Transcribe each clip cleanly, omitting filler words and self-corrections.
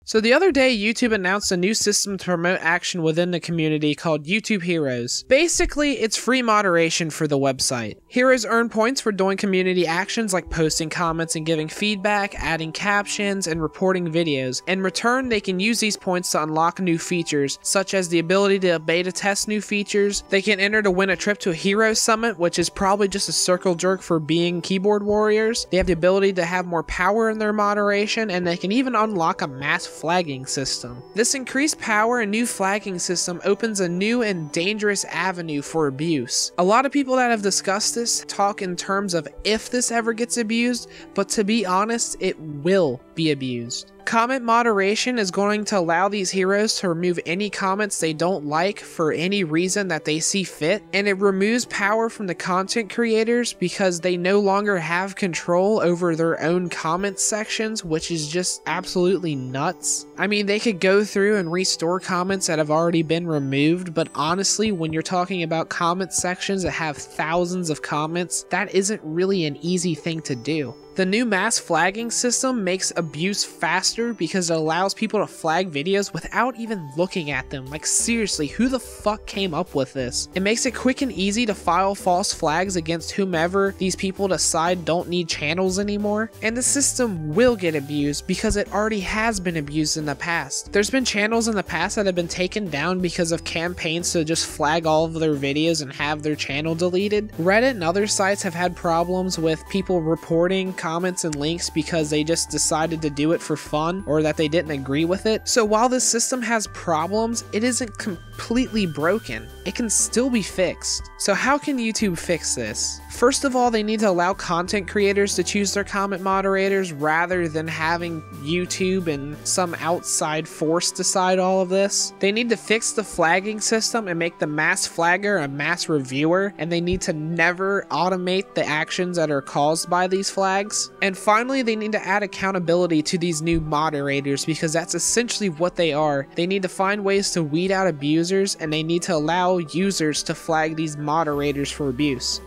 So the other day, YouTube announced a new system to promote action within the community called YouTube Heroes. Basically, it's free moderation for the website. Heroes earn points for doing community actions like posting comments and giving feedback, adding captions, and reporting videos. In return, they can use these points to unlock new features, such as the ability to beta test new features. They can enter to win a trip to a Heroes Summit, which is probably just a circle jerk for being keyboard warriors. They have the ability to have more power in their moderation, and they can even unlock a mass flagging system. This increased power and new flagging system opens a new and dangerous avenue for abuse. A lot of people that have discussed this talk in terms of if this ever gets abused, but to be honest, it will be abused. Comment moderation is going to allow these heroes to remove any comments they don't like for any reason that they see fit, and it removes power from the content creators because they no longer have control over their own comment sections, which is just absolutely nuts. I mean, they could go through and restore comments that have already been removed, but honestly, when you're talking about comment sections that have thousands of comments, that isn't really an easy thing to do. The new mass flagging system makes abuse faster because it allows people to flag videos without even looking at them. Like seriously, who the fuck came up with this? It makes it quick and easy to file false flags against whomever these people decide don't need channels anymore. And the system will get abused because it already has been abused in the past. There's been channels in the past that have been taken down because of campaigns to just flag all of their videos and have their channel deleted. Reddit and other sites have had problems with people reporting comments and links because they just decided to do it for fun or that they didn't agree with it. So while this system has problems, it isn't completely broken. It can still be fixed. So how can YouTube fix this? First of all, they need to allow content creators to choose their comment moderators rather than having YouTube and some outside force decide all of this. They need to fix the flagging system and make the mass flagger a mass reviewer, and they need to never automate the actions that are caused by these flags. And finally, they need to add accountability to these new moderators because that's essentially what they are. They need to find ways to weed out abusers, and they need to allow users to flag these moderators for abuse.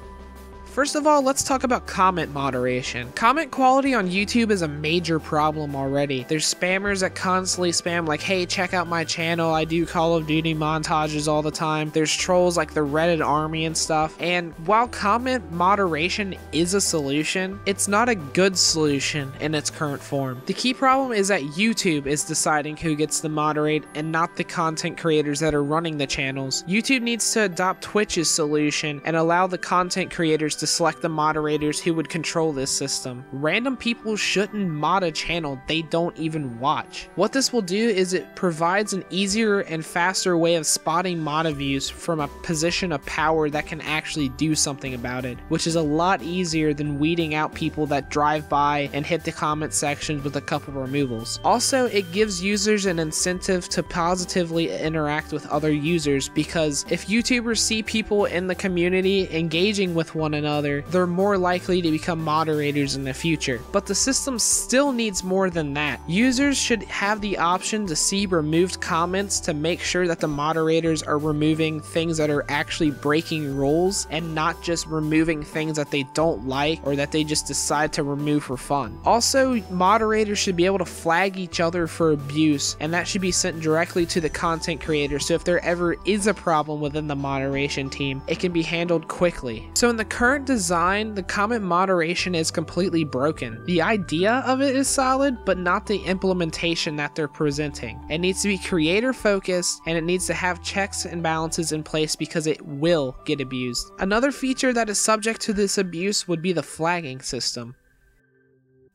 First of all, let's talk about comment moderation. Comment quality on YouTube is a major problem already. There's spammers that constantly spam like, hey, check out my channel, I do Call of Duty montages all the time. There's trolls like the Reddit army and stuff. And while comment moderation is a solution, it's not a good solution in its current form. The key problem is that YouTube is deciding who gets to moderate and not the content creators that are running the channels. YouTube needs to adopt Twitch's solution and allow the content creators to select the moderators who would control this system. Random people shouldn't mod a channel they don't even watch. What this will do is it provides an easier and faster way of spotting mod views from a position of power that can actually do something about it, which is a lot easier than weeding out people that drive by and hit the comment sections with a couple removals. Also, it gives users an incentive to positively interact with other users because if YouTubers see people in the community engaging with one another, they're more likely to become moderators in the future. But the system still needs more than that. Users should have the option to see removed comments to make sure that the moderators are removing things that are actually breaking rules and not just removing things that they don't like or that they just decide to remove for fun. Also, moderators should be able to flag each other for abuse, and that should be sent directly to the content creator, so if there ever is a problem within the moderation team, it can be handled quickly. So in the current design, the comment moderation is completely broken. The idea of it is solid, but not the implementation that they're presenting. It needs to be creator focused, and it needs to have checks and balances in place because it will get abused. Another feature that is subject to this abuse would be the flagging system.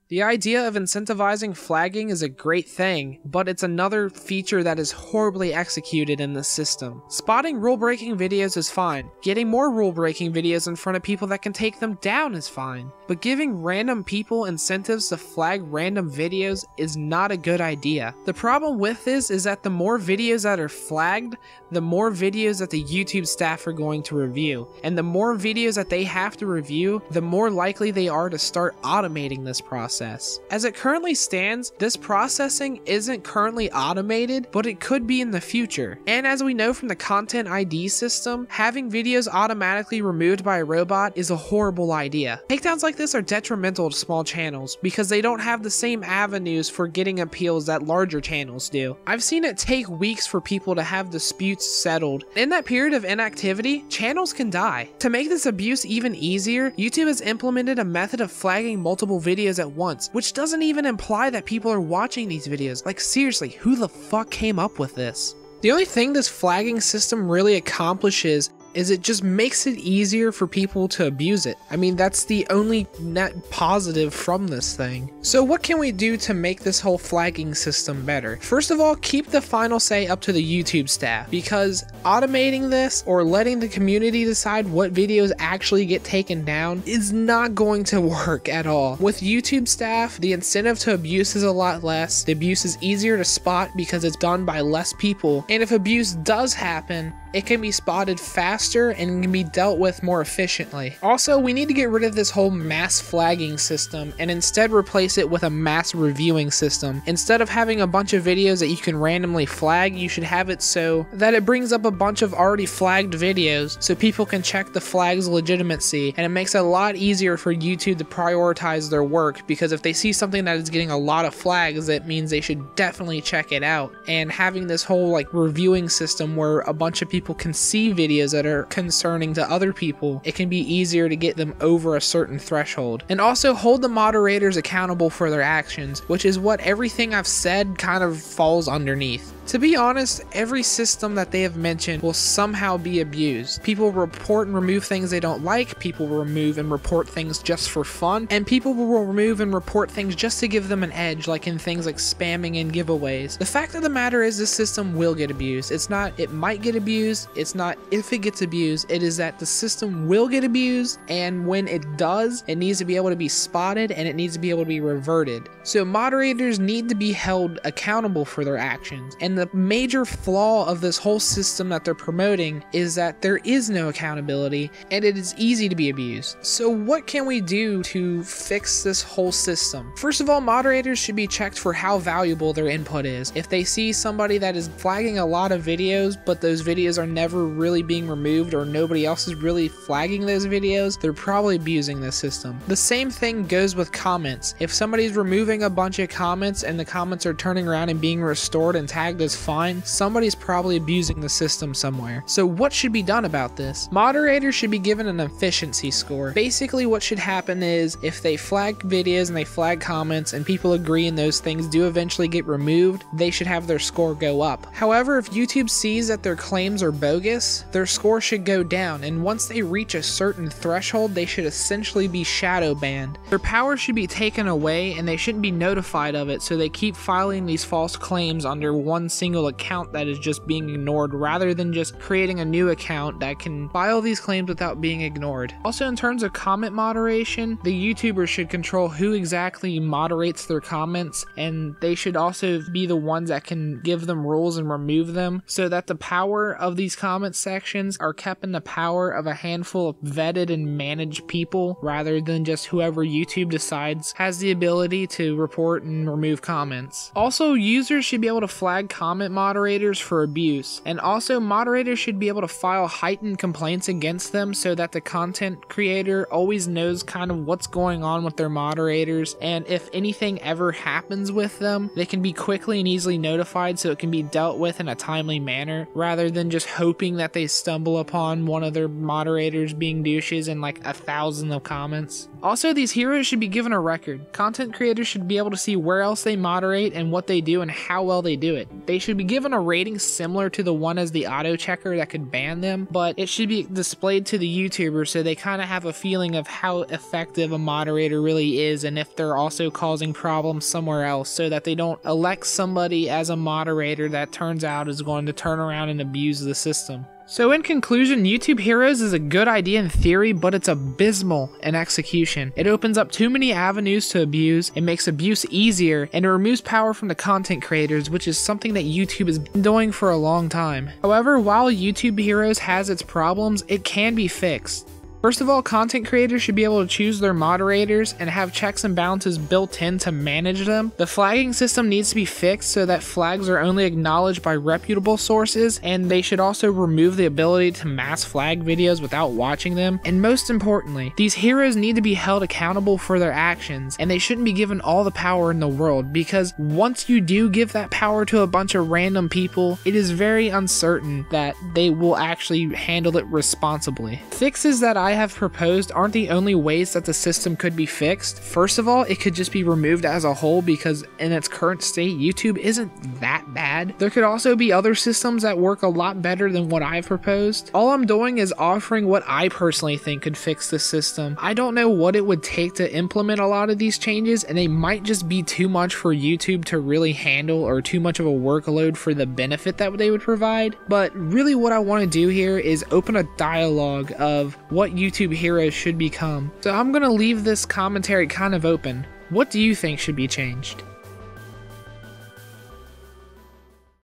The idea of incentivizing flagging is a great thing, but it's another feature that is horribly executed in this system. Spotting rule-breaking videos is fine. Getting more rule-breaking videos in front of people that can take them down is fine. But giving random people incentives to flag random videos is not a good idea. The problem with this is that the more videos that are flagged, the more videos that the YouTube staff are going to review. And the more videos that they have to review, the more likely they are to start automating this process. process. As it currently stands, this processing isn't currently automated, but it could be in the future. And as we know from the Content ID system, having videos automatically removed by a robot is a horrible idea. Takedowns like this are detrimental to small channels because they don't have the same avenues for getting appeals that larger channels do. I've seen it take weeks for people to have disputes settled. In that period of inactivity, channels can die. To make this abuse even easier, YouTube has implemented a method of flagging multiple videos at once, which doesn't even imply that people are watching these videos. Like seriously, who the fuck came up with this? The only thing this flagging system really accomplishes is it just makes it easier for people to abuse it. I mean, that's the only net positive from this thing. So what can we do to make this whole flagging system better? First of all, keep the final say up to the YouTube staff, because automating this or letting the community decide what videos actually get taken down is not going to work at all. With YouTube staff, the incentive to abuse is a lot less. The abuse is easier to spot because it's done by less people. And if abuse does happen, it can be spotted faster and can be dealt with more efficiently. Also, we need to get rid of this whole mass flagging system and instead replace it with a mass reviewing system. Instead of having a bunch of videos that you can randomly flag, you should have it so that it brings up a bunch of already flagged videos so people can check the flag's legitimacy, and it makes it a lot easier for YouTube to prioritize their work, because if they see something that is getting a lot of flags, that means they should definitely check it out. And having this whole like reviewing system where a bunch of people can see videos that are concerning to other people, it can be easier to get them over a certain threshold. And also hold the moderators accountable for their actions, which is what everything I've said kind of falls underneath. To be honest, every system that they have mentioned will somehow be abused. People report and remove things they don't like, people will remove and report things just for fun, and people will remove and report things just to give them an edge, like in things like spamming and giveaways. The fact of the matter is this system will get abused. It's not it might get abused, it's not if it gets abused, it is that the system will get abused, and when it does, it needs to be able to be spotted and it needs to be able to be reverted. So moderators need to be held accountable for their actions. And the major flaw of this whole system that they're promoting is that there is no accountability and it is easy to be abused. So what can we do to fix this whole system? First of all, moderators should be checked for how valuable their input is. If they see somebody that is flagging a lot of videos, but those videos are never really being removed or nobody else is really flagging those videos, they're probably abusing this system. The same thing goes with comments. If somebody's removing a bunch of comments and the comments are turning around and being restored and tagged as fine, somebody's probably abusing the system somewhere. So what should be done about this? Moderators should be given an efficiency score. Basically what should happen is if they flag videos and they flag comments and people agree and those things do eventually get removed, they should have their score go up. However, if YouTube sees that their claims are bogus, their score should go down, and once they reach a certain threshold, they should essentially be shadow banned. Their power should be taken away and they shouldn't be notified of it, so they keep filing these false claims under one single account that is just being ignored, rather than just creating a new account that can file these claims without being ignored. Also, in terms of comment moderation, the YouTubers should control who exactly moderates their comments, and they should also be the ones that can give them rules and remove them, so that the power of these comment sections are kept in the power of a handful of vetted and managed people, rather than just whoever YouTube decides has the ability to report and remove comments. Also, users should be able to flag comment moderators for abuse, and also moderators should be able to file heightened complaints against them so that the content creator always knows kind of what's going on with their moderators, and if anything ever happens with them, they can be quickly and easily notified so it can be dealt with in a timely manner, rather than just hoping that they stumble upon one of their moderators being douches in like 1,000 of comments. Also, these heroes should be given a record. Content creators should be able to see where else they moderate and what they do and how well they do it. They should be given a rating similar to the one as the auto checker that could ban them, but it should be displayed to the YouTuber so they kind of have a feeling of how effective a moderator really is, and if they're also causing problems somewhere else, so that they don't elect somebody as a moderator that turns out is going to turn around and abuse the system. So in conclusion, YouTube Heroes is a good idea in theory, but it's abysmal in execution. It opens up too many avenues to abuse, it makes abuse easier, and it removes power from the content creators, which is something that YouTube has been doing for a long time. However, while YouTube Heroes has its problems, it can be fixed. First of all, content creators should be able to choose their moderators and have checks and balances built in to manage them. The flagging system needs to be fixed so that flags are only acknowledged by reputable sources, and they should also remove the ability to mass flag videos without watching them. And most importantly, these heroes need to be held accountable for their actions, and they shouldn't be given all the power in the world, because once you do give that power to a bunch of random people, it is very uncertain that they will actually handle it responsibly. Fixes that I have proposed aren't the only ways that the system could be fixed. First of all, it could just be removed as a whole, because in its current state, YouTube isn't that bad. There could also be other systems that work a lot better than what I've proposed. All I'm doing is offering what I personally think could fix the system. I don't know what it would take to implement a lot of these changes, and they might just be too much for YouTube to really handle, or too much of a workload for the benefit that they would provide. But really what I want to do here is open a dialogue of what YouTube heroes should become. So I'm going to leave this commentary kind of open. What do you think should be changed?